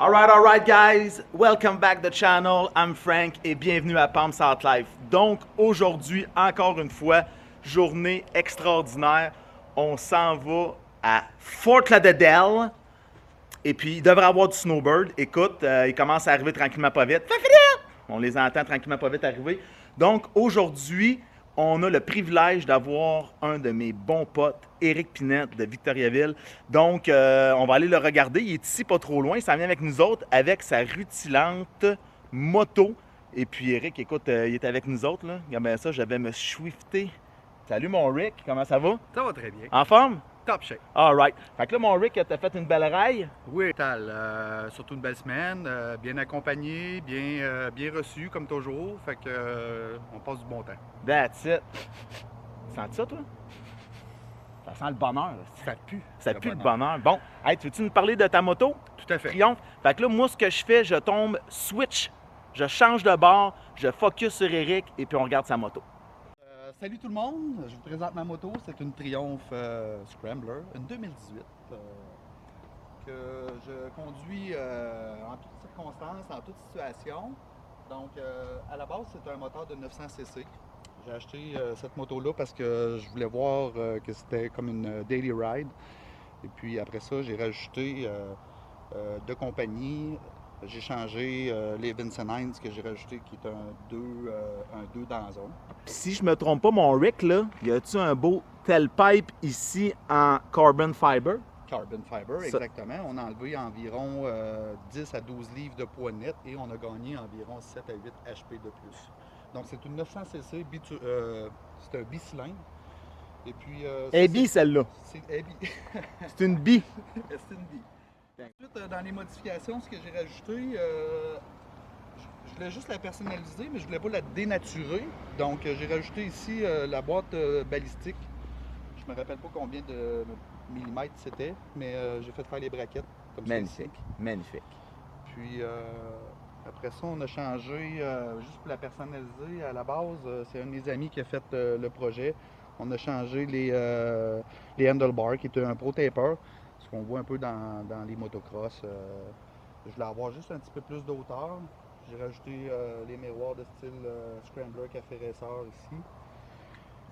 All right, guys. Welcome back to the channel. I'm Frank et bienvenue à Palm South Life. Donc, aujourd'hui, encore une fois, journée extraordinaire. On s'en va à Fort Lauderdale. Et puis, il devrait y avoir du snowbird. Écoute, il commence à arriver tranquillement pas vite. On les entend tranquillement pas vite arriver. Donc, aujourd'hui, on a le privilège d'avoir un de mes bons potes, Éric Pinette de Victoriaville. Donc, on va aller le regarder. Il est ici pas trop loin. Il s'en vient avec nous autres avec sa rutilante moto. Et puis, Éric, écoute, il est avec nous autres. Là. Regarde bien ça, je vais me swifter. Salut, mon Rick. Comment ça va? Ça va très bien. En forme? Top shape. All right. Fait que là, mon Rick, t'as fait une belle raille. Oui, Tal. Surtout une belle semaine. Bien accompagné, bien reçu, comme toujours. Fait que on passe du bon temps. That's it. Sens-tu ça, toi? Ça sent le bonheur. Ça pue. Ça pue le bonheur. Bon, hey, tu veux-tu nous parler de ta moto? Tout à fait. Triomphe. Fait que là, moi, ce que je fais, je tombe switch, je change de bord, je focus sur Éric et puis on regarde sa moto. Salut tout le monde. Je vous présente ma moto. C'est une Triumph Scrambler, une 2018 que je conduis en toutes circonstances, en toute situation. Donc, à la base, c'est un moteur de 900 cc. J'ai acheté cette moto-là parce que je voulais voir que c'était comme une daily ride. Et puis après ça, j'ai rajouté de compagnie. J'ai changé les Vincent Hines que j'ai rajouté qui est un 2 dans un. Puis si je me trompe pas, mon Rick, là, y a-tu un beau tailpipe ici en carbon fiber? Carbon fiber, exactement. On a enlevé environ 10 à 12 livres de poids net et on a gagné environ 7 à 8 HP de plus. Donc c'est une 900 cc, c'est un bicylindre. Et puis. bi celle-là. C'est bi. C'est une bi. C'est une bi. Ensuite, dans les modifications, ce que j'ai rajouté, je voulais juste la personnaliser, mais je voulais pas la dénaturer. Donc, j'ai rajouté ici la boîte balistique. Je me rappelle pas combien de millimètres c'était, mais j'ai fait faire les braquettes comme ça. Magnifique, magnifique. Puis, après ça, on a changé, juste pour la personnaliser, à la base, c'est un de mes amis qui a fait le projet. On a changé les handlebars, qui était un Pro Taper. Ce qu'on voit un peu dans les motocross. Je voulais avoir juste un petit peu plus d'auteur. J'ai rajouté les miroirs de style Scrambler Café Racer ici.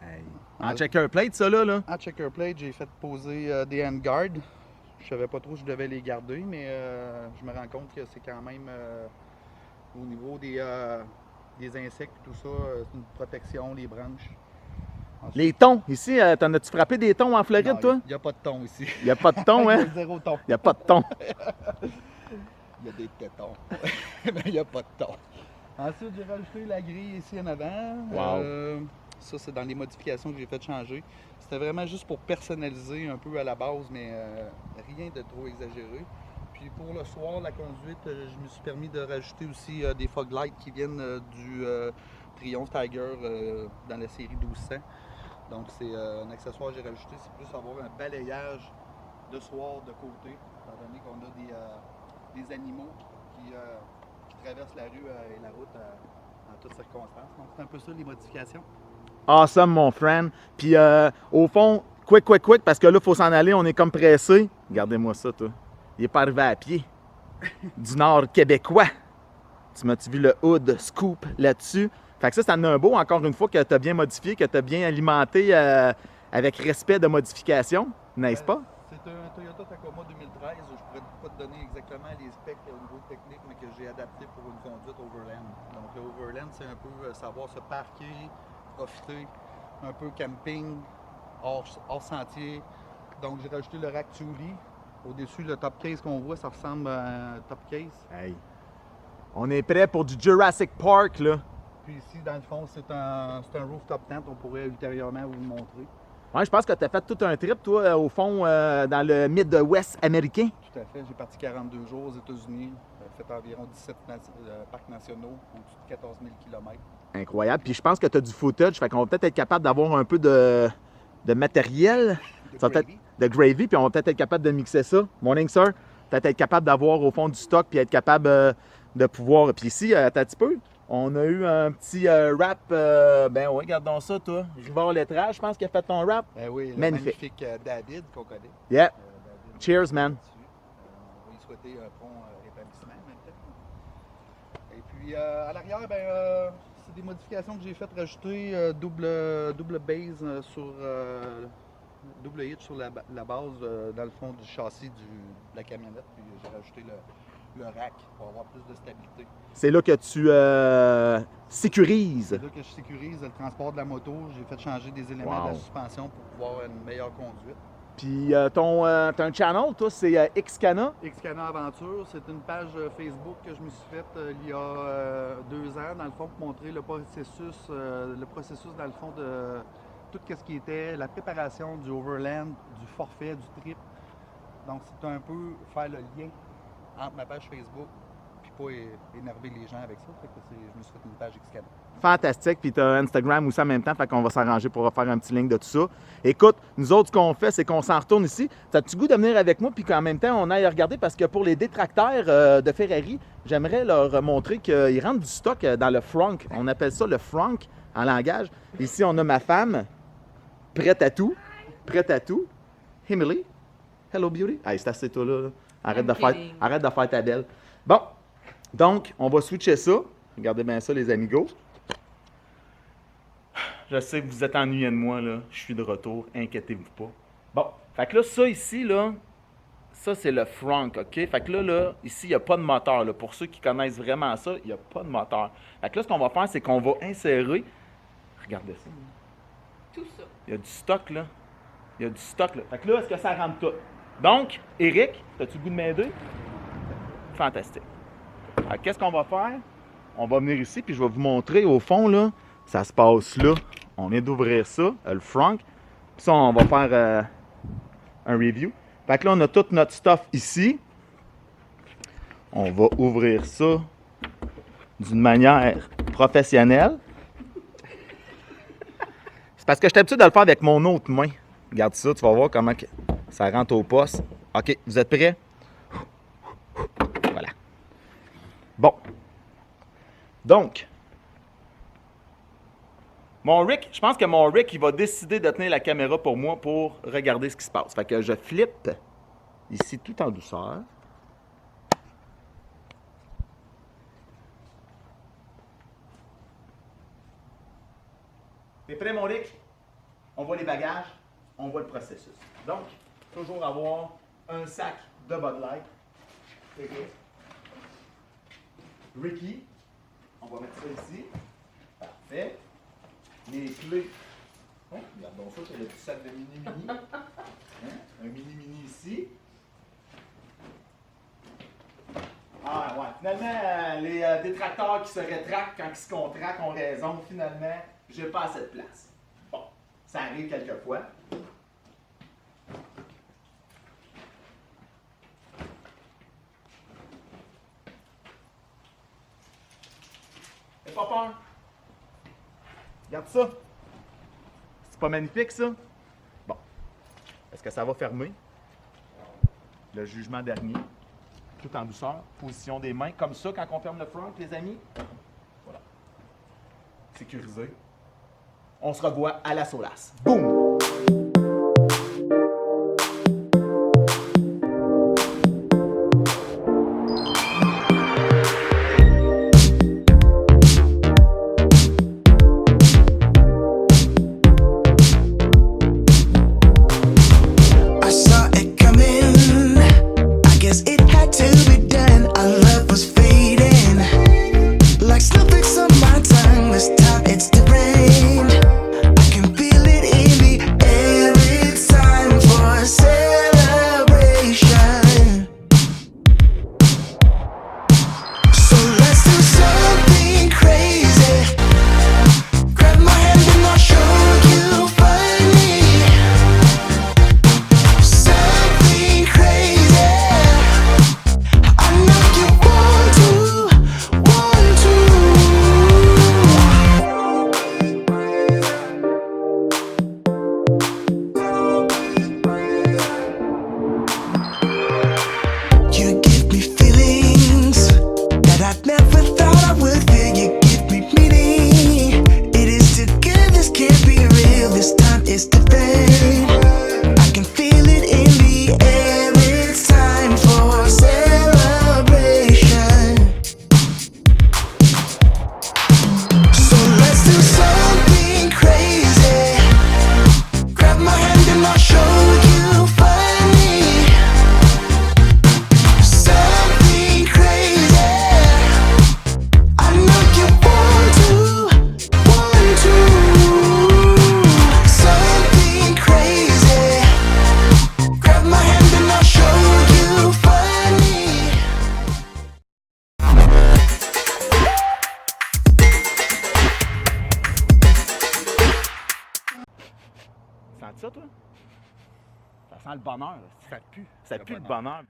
Hey. En checker plate, ça là? En checker plate, j'ai fait poser des handguards. Je savais pas trop si je devais les garder, mais je me rends compte que c'est quand même au niveau des insectes et tout ça, c'est une protection, les branches. Ensuite, Les thons, ici, t'en as-tu frappé des thons en Floride, non, toi? Il n'y a pas de thon ici. Il n'y a pas de thon, hein? Il y a zéro thon. Il n'y a pas de thon. Il y a des tétons, mais il n'y a pas de thon. Ensuite, j'ai rajouté la grille ici en avant. Wow. Ça, c'est dans les modifications que j'ai fait changer. C'était vraiment juste pour personnaliser un peu à la base, mais rien de trop exagéré. Puis pour le soir, la conduite, je me suis permis de rajouter aussi des fog lights qui viennent du Triumph Tiger dans la série 1200. Donc c'est un accessoire que j'ai rajouté, c'est plus avoir un balayage de soir de côté, étant donné qu'on a des animaux qui traversent la rue et la route en toutes circonstances. Donc c'est un peu ça les modifications. Awesome, mon friend. Puis au fond, quick, parce que là, il faut s'en aller, on est comme pressé. Regardez-moi ça, toi. Il est pas arrivé à pied. Du nord québécois. Tu m'as-tu vu le hood scoop là-dessus? Fait que ça en a un beau, encore une fois, que tu as bien modifié, que tu as bien alimenté avec respect de modification, n'est-ce pas? C'est un Toyota Tacoma 2013. Je ne pourrais pas te donner exactement les specs au niveau technique, mais que j'ai adapté pour une conduite overland. Donc le overland, c'est un peu savoir se parquer, profiter, un peu camping, hors sentier. Donc j'ai rajouté le rack Thule. Au-dessus, le top case qu'on voit, ça ressemble à un top case. Hey. On est prêt pour du Jurassic Park, là. Puis ici, dans le fond, c'est un rooftop tent. On pourrait ultérieurement vous le montrer. Ouais, je pense que tu as fait tout un trip, toi, au fond, dans le Midwest américain. Tout à fait. J'ai parti 42 jours aux États-Unis. J'ai fait environ 17 parcs nationaux, au-dessus de 14 000 km. Incroyable. Puis je pense que tu as du footage, fait qu'on va peut-être être capable d'avoir un peu de matériel. De gravy, puis on va peut-être être capable de mixer ça. Morning, sir. Peut-être être capable d'avoir au fond du stock, puis être capable de pouvoir. Puis ici, attends un petit peu. On a eu un petit rap. Ben oui, regardons ça, toi. Rivard Lettrage, je pense qu'il a fait ton rap. Ben oui, le magnifique David qu'on connaît. Yeah. David, Cheers, man. on va lui souhaiter un bon fait un petit semaine maintenant. Et puis à l'arrière, ben, c'est des modifications que j'ai faites rajouter double base sur double hitch sur la base dans le fond du châssis de la camionnette. Puis j'ai rajouté le rack pour avoir plus de stabilité. C'est là que tu sécurises. C'est là que je sécurise le transport de la moto. J'ai fait changer des éléments de la suspension pour pouvoir une meilleure conduite. Puis t'as un channel, toi, c'est Xcana. Xcana Aventure, c'est une page Facebook que je me suis faite il y a 2 ans, dans le fond, pour montrer le processus dans le fond, de tout ce qui était la préparation du overland, du forfait, du trip. Donc, c'est un peu faire le lien entre ma page Facebook puis pas énerver les gens avec ça. Fait que je me suis fait une page Xcana. Fantastique. Puis tu as Instagram aussi en même temps, fait qu'on va s'arranger pour faire un petit link de tout ça. Écoute, nous autres, ce qu'on fait, c'est qu'on s'en retourne ici. T'as-tu goût de venir avec moi, puis qu'en même temps, on aille regarder, parce que pour les détracteurs de Ferrari, j'aimerais leur montrer qu'ils rentrent du stock dans le frunk. On appelle ça le frunk en langage. Ici, on a ma femme, prête à tout. Prête à tout. Emily, hello beauty. Hey, c'est assez toi là. Arrête de faire ta belle. Bon, donc, on va switcher ça. Regardez bien ça, les amigos. Je sais que vous êtes ennuyés de moi, là. Je suis de retour, inquiétez-vous pas. Bon, fait que là, ça ici, là, ça, c'est le frunk, OK? Fait que là, ici, il n'y a pas de moteur, là. Pour ceux qui connaissent vraiment ça, il n'y a pas de moteur. Fait que là, ce qu'on va faire, c'est qu'on va insérer... Regardez ça. Tout ça. Il y a du stock, là. Il y a du stock, là. Fait que là, est-ce que ça rentre tout? Donc, Eric, as-tu le goût de m'aider? Fantastique. Alors, qu'est-ce qu'on va faire? On va venir ici, puis je vais vous montrer, au fond, là, ça se passe là. On vient d'ouvrir ça, le frunk. Puis ça, on va faire un review. Fait que là, on a tout notre stuff ici. On va ouvrir ça d'une manière professionnelle. C'est parce que je suis habitué de le faire avec mon autre main. Regarde ça, tu vas voir comment ça rentre au poste. OK, vous êtes prêts? Voilà. Bon. Donc, mon Rick, je pense que mon Rick, il va décider de tenir la caméra pour moi pour regarder ce qui se passe. Fait que je flippe ici tout en douceur. T'es prêt, mon Rick? On voit les bagages, on voit le processus. Donc, toujours avoir un sac de Bud Light. Okay. Ricky, on va mettre ça ici. Parfait. Les clés. Oh, regardons ça, c'est le petit sac de mini-mini. Hein? Un mini-mini ici. Ah ouais, finalement, les détracteurs qui se rétractent quand ils se contractent ont raison. Finalement, j'ai pas assez de place. Bon, ça arrive quelquefois. T'as pas peur? Regarde ça. C'est pas magnifique, ça? Bon. Est-ce que ça va fermer? Le jugement dernier. Tout en douceur. Position des mains. Comme ça, quand on ferme le front, les amis. Voilà. Sécurisé. On se revoit à la Solace. Boum! It's the rain. I can feel it in the sent le bonheur. Ça pue. Ça pue le bonheur.